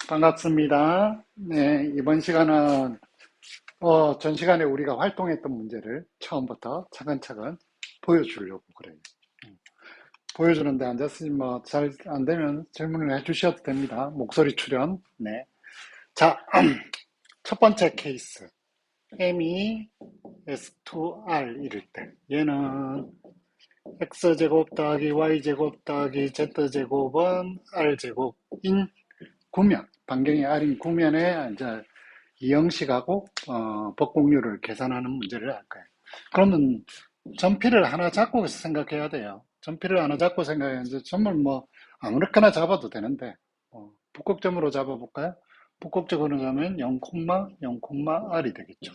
반갑습니다. 네, 이번 시간은 전 시간에 우리가 활동했던 문제를 처음부터 차근차근 보여주려고 그래요. 보여주는데 앉았으니 뭐 잘 안 되면 질문을 해주셔도 됩니다. 목소리 출연. 네. 자, 첫 번째 케이스. m이 s2r 이럴 때 얘는 x제곱 더하기 y제곱 더하기 z제곱은 r제곱인 구면, 반경이 r인 구면에 이제 이 형식하고 법공률을 계산하는 문제를 할 거예요. 그러면 전피를 하나 잡고 생각해야 돼요. 전피를 하나 잡고 생각해야지 점을 뭐 아무렇게나 잡아도 되는데 북극점으로 잡아볼까요? 북극점으로 잡으면 0,0,r이 되겠죠.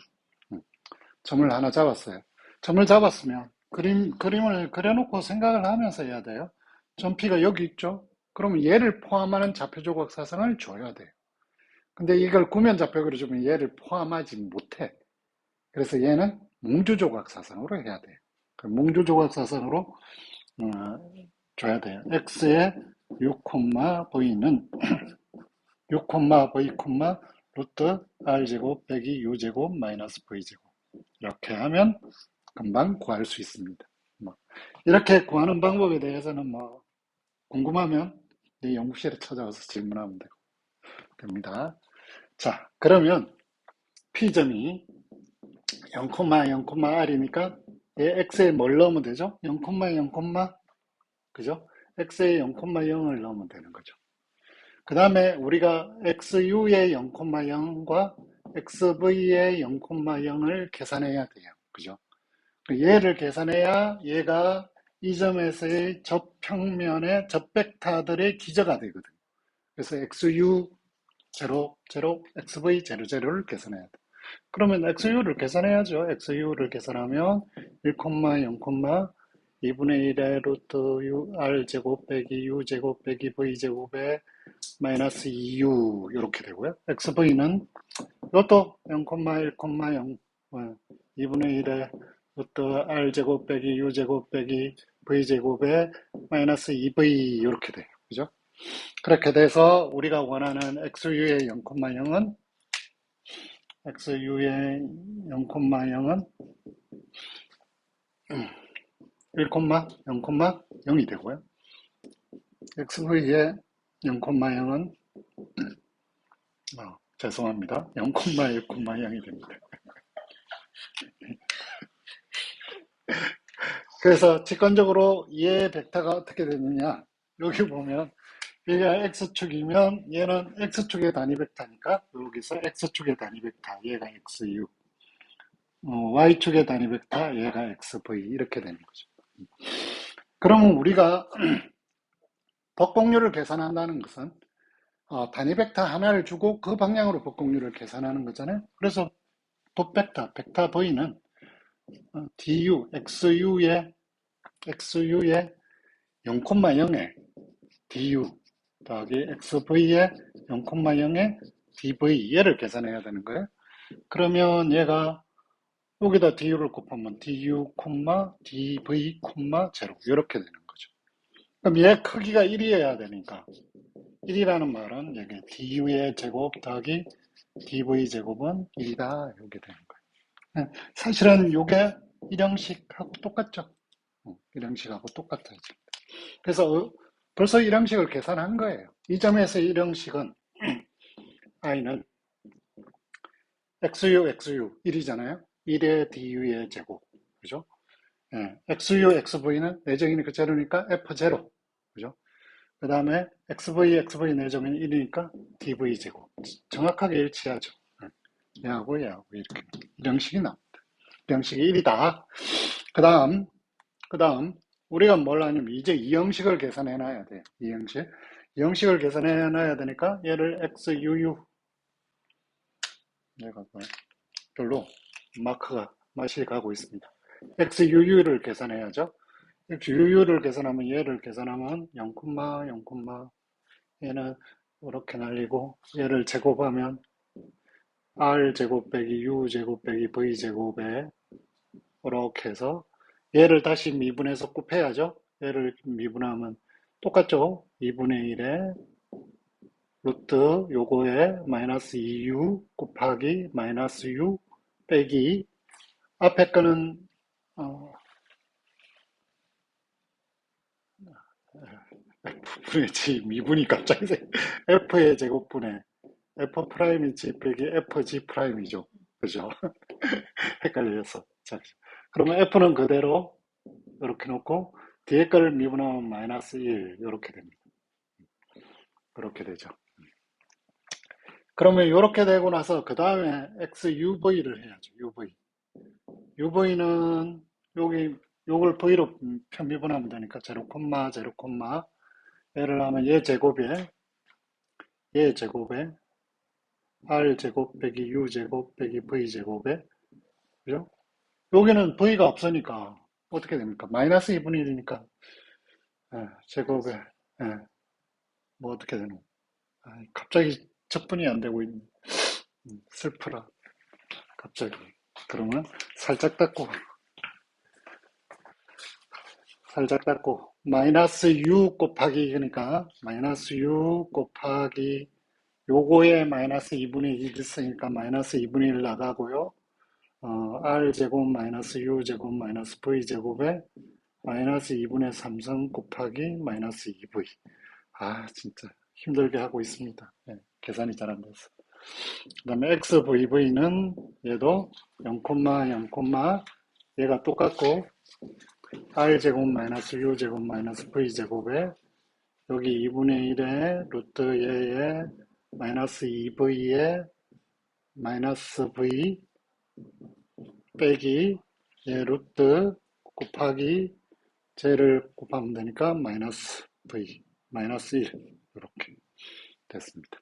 점을 하나 잡았어요. 점을 잡았으면 그림을 그려놓고 생각을 하면서 해야 돼요. 점피가 여기 있죠? 그러면 얘를 포함하는 좌표조각 사선을 줘야 돼요. 근데 이걸 구면 좌표 그려주면 얘를 포함하지 못해. 그래서 얘는 몽주조각 사선으로 해야 돼요. 그 몽주조각 사선으로 줘야 돼요. x에 6, v는 6, v, 루트 r제곱 빼기 u제곱 마이너스 v제곱 이렇게 하면 금방 구할 수 있습니다. 뭐 이렇게 구하는 방법에 대해서는 뭐 궁금하면 내 연구실에 찾아와서 질문하면 됩니다. 자, 그러면 P점이 0,0,r이니까 얘 x에 뭘 넣으면 되죠? 0,0, 그죠? x에 0,0을 넣으면 되는 거죠. 그 다음에 우리가 xu의 0,0과 xv의 0,0을 계산해야 돼요. 그죠? 얘를 계산해야 얘가 이 점에서의 접평면의 접벡터들의 기저가 되거든. 그래서 xu 0, 0, xv 0, 0를 계산해야 돼. 그러면 XU를 계산해야죠. XU를 계산하면 1, 0, 2분의 1의 루트 U, R제곱 빼기 U제곱 빼기 V제곱에 마이너스 2U 이렇게 되고요. XV는 이것도 0, 1, 0, 2분의 1의 루트 R제곱 빼기 U제곱 빼기 V제곱에 마이너스 2V 이렇게 돼요. 그죠? 그렇게 돼서 우리가 원하는 XU의 0,0은 XU의 0,0은 1,0,0이 되고요. XV의 0,0은 죄송합니다. 0,1,0이 됩니다. 그래서 직관적으로 얘 벡터가 어떻게 되느냐 여기 보면 얘가 X축이면 얘는 X축의 단위 벡터니까 여기서 X축의 단위 벡터 얘가 XU Y축의 단위 벡터 얘가 XV 이렇게 되는 거죠. 그러면 우리가 법공률을 계산한다는 것은 단위 벡터 하나를 주고 그 방향으로 법공률을 계산하는 거잖아요. 그래서 벡터 V는 du, xu의 0,0에 du 더하기 xv의 0,0에 dv 얘를 계산해야 되는 거예요. 그러면 얘가 여기다 du를 곱하면 du, dv, 0 이렇게 되는 거죠. 그럼 얘 크기가 1이어야 되니까 1이라는 말은 여기 du의 제곱 더하기 dv 제곱은 1이다 이렇게 되는 거예요. 사실은 이게 1형식하고 똑같죠. 1형식하고 똑같아요. 그래서 벌써 1형식을 계산한 거예요. 이 점에서 1형식은 i는 xu 1이잖아요. 1의 du의 제곱 그죠? xu xv는 내적인이 그대로니까 f0 그죠? 그 다음에 xv 내적인이 1이니까 dv 제곱 정확하게 일치하죠. 얘하고 이렇게 1형식이 나옵니다. 1형식이 1이다. 그 다음 우리가 뭘 하냐면 이제 이 형식을 계산해 놔야 돼요. 이 형식을 계산해 놔야 되니까 얘를 xuu 내가 별로 맛이 가고 있습니다. xuu를 계산해야죠. xuu를 계산하면 얘를 계산하면 0, 0, 얘는 이렇게 날리고 얘를 제곱하면 r제곱 빼기 u제곱 빼기 v제곱에 이렇게 해서 얘를 다시 미분해서 곱해야죠. 얘를 미분하면 똑같죠. 2분의 1에 루트 요거에 마이너스 2u 곱하기 마이너스 u 빼기 앞에 거는 F분의 G 미분이 갑자기 F의 제곱분의 F 프라임이 G 빼기 F G 프라임이죠. 그죠? 헷갈려서. 자, 그러면 F는 그대로 이렇게 놓고 뒤에 거를 미분하면 마이너스 1 이렇게 됩니다. 이렇게 되죠. 그러면 이렇게 되고 나서 그 다음에 XUV를 해야죠. UV. UV는 여기 요걸 V로 편미분하면 되니까 0, 0, 얘를 하면 얘 제곱에 R 제곱 빼기 U 제곱 빼기 V 제곱에 그죠? 여기는 V가 없으니까 어떻게 됩니까? 마이너스 2분의 1이니까 제곱에 뭐 어떻게 되노? 갑자기 적분이 안 되고 있네. 슬프라. 갑자기. 그러면 살짝 닦고 마이너스 U 곱하기 그러니까 마이너스 U 곱하기 요거에 마이너스 2분의 1 있으니까 마이너스 2분의 1 나가고요. R제곱 마이너스 U제곱 마이너스 V제곱에 마이너스 2분의 3승 곱하기 마이너스 2V. 진짜 힘들게 하고 있습니다. 계산이 잘 안 돼서. 그 다음에 XVV는 얘도 0, 0, 얘가 똑같고 R제곱 마이너스 U제곱 마이너스 V제곱에 여기 2분의 1에 루트 얘에 마이너스 2V에 마이너스 V 빼기 얘 루트 곱하기 쟤를 곱하면 되니까 마이너스 V 마이너스 1 이렇게 됐습니다.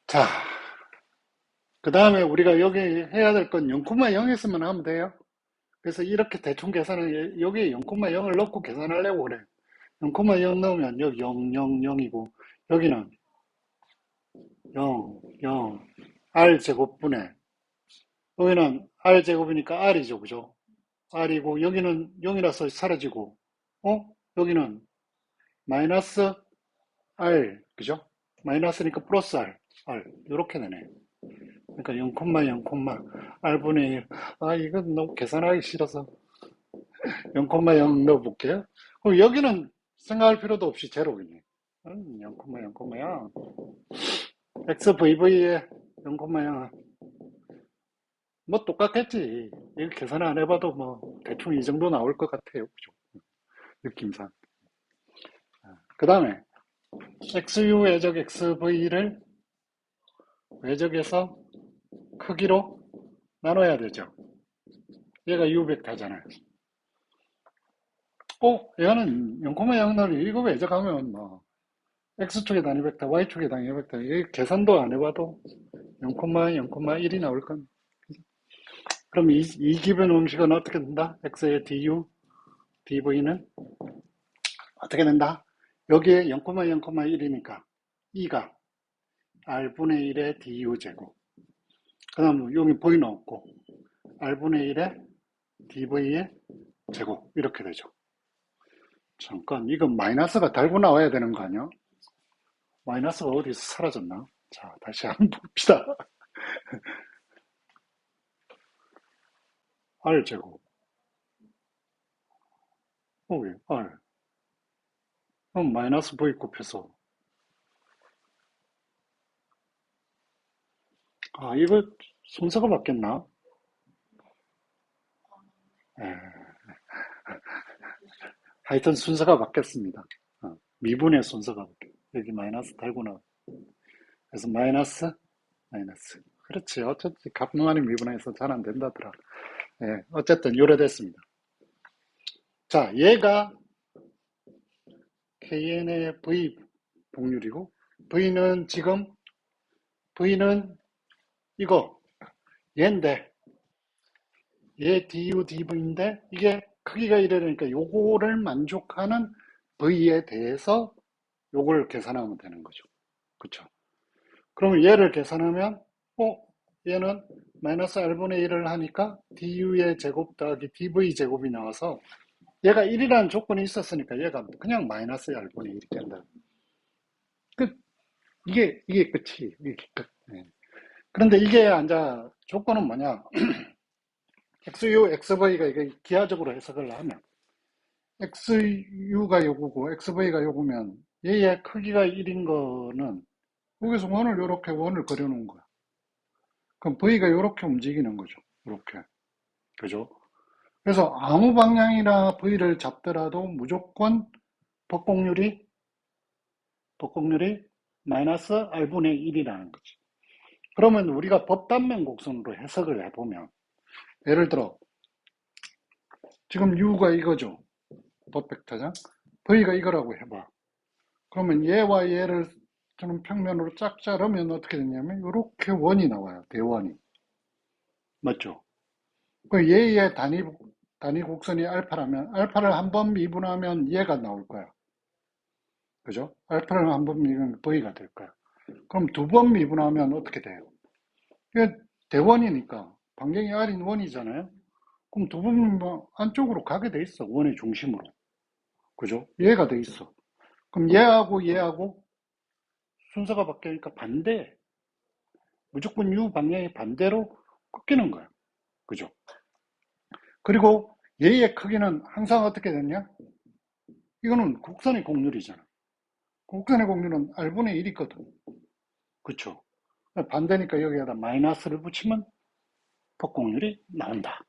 자, 그 다음에 우리가 여기 해야 될 건 0,0 하면 돼요. 그래서 이렇게 대충 계산을 여기에 0,0을 넣고 계산하려고 그래. 0,0 넣으면 여기 0, 0, 0이고 여기는 0, 0, R 제곱분에 여기는 R 제곱이니까 R이죠, 그죠? R이고 여기는 0이라서 사라지고 여기는 마이너스 R, 그죠? 마이너스니까 플러스 R 이렇게 되네. 그러니까 0, 0, R분의 1. 이건 너무 계산하기 싫어서 0,0 넣어볼게요. 그럼 여기는 생각할 필요도 없이 제로이네. 0, 0,0. XVV에 0,0. 뭐 똑같겠지. 이거 계산 안 해봐도 뭐 대충 이 정도 나올 것 같아요. 그죠? 느낌상. 그 다음에 XU 외적 XV를 외적에서 크기로 나눠야 되죠. 얘가 U 벡터잖아요. 얘는 0,0 나누 이거 외적하면 뭐 X축의 단위 벡터, Y축의 단위 벡터 이 계산도 안 해봐도 0,0,1이 나올 겁니다. 그럼 이 기본 음식은 어떻게 된다? X의 DU, DV는 어떻게 된다? 여기에 0,0,1이니까 E가 R분의 1의 DU 제곱. 그 다음 여기 V는 없고 R분의 1의 DV의 제곱 이렇게 되죠. 잠깐 이건 마이너스가 달고 나와야 되는 거 아니야? 마이너스가 어디서 사라졌나? 자 다시 한번 봅시다. R제곱 왜 R 그럼 마이너스 V 곱해서 이거 순서가 바뀌었나? 하여튼 순서가 바뀌었습니다. 미분의 순서가 바뀌었 여기 마이너스 달고 나와. 그래서 마이너스 그렇지. 어쨌든 값만이 미분해서 잘 안 된다더라. 어쨌든 요래됐습니다. 자, 얘가 KN의 V 복률이고 V는 이거 얘인데 얘 DU, DV인데 이게 크기가 이래니까 요거를 만족하는 V에 대해서 요걸 계산하면 되는 거죠. 그쵸? 그러면 얘를 계산하면 얘는 마이너스 R분의 1을 하니까 DU의 제곱 더하기 DV 제곱이 나와서 얘가 1이라는 조건이 있었으니까 얘가 그냥 마이너스 R분의 1이 된다. 이게 끝이, 이게 끝. 예. 그런데 이게 앉아, 조건은 뭐냐. XU, XV가 이게 기하적으로 해석을 하면, XU가 요구고, XV가 요구면, 얘의 크기가 1인 거는, 여기서 원을 요렇게 원을 그려놓은 거야. 그럼 V가 요렇게 움직이는 거죠. 요렇게. 그죠? 그래서 아무 방향이나 V를 잡더라도 무조건 법곡률이 마이너스 R분의 1이라는 거지. 그러면 우리가 법단면 곡선으로 해석을 해보면, 예를 들어, 지금 U가 이거죠. 법벡터장. V가 이거라고 해봐. 그러면 얘와 얘를 저는 평면으로 짝 자르면 어떻게 되냐면, 이렇게 원이 나와요. 대원이. 맞죠? 그 얘의 단위 곡선이 알파라면, 알파를 한 번 미분하면 얘가 나올 거야. 그죠? 알파를 한 번 미분하면 V가 될 거야. 그럼 두 번 미분하면 어떻게 돼요? 이게 대원이니까 반경이 R인 원이잖아요. 그럼 두 번 안쪽으로 가게 돼 있어. 원의 중심으로. 그죠? 얘가 돼 있어. 그럼 얘하고 순서가 바뀌니까 반대. 무조건 U 방향의 반대로 꺾이는 거야. 그죠? 그리고 얘의 크기는 항상 어떻게 되냐? 이거는 곡선의 곡률이잖아. 곡선의 곡률은 R분의 1이거든. 그쵸? 반대니까 여기에다 마이너스를 붙이면 폭곡률이 나온다.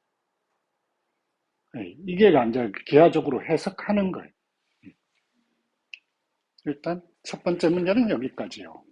이게 이제 기하적으로 해석하는 거예요. 일단 첫 번째 문제는 여기까지요.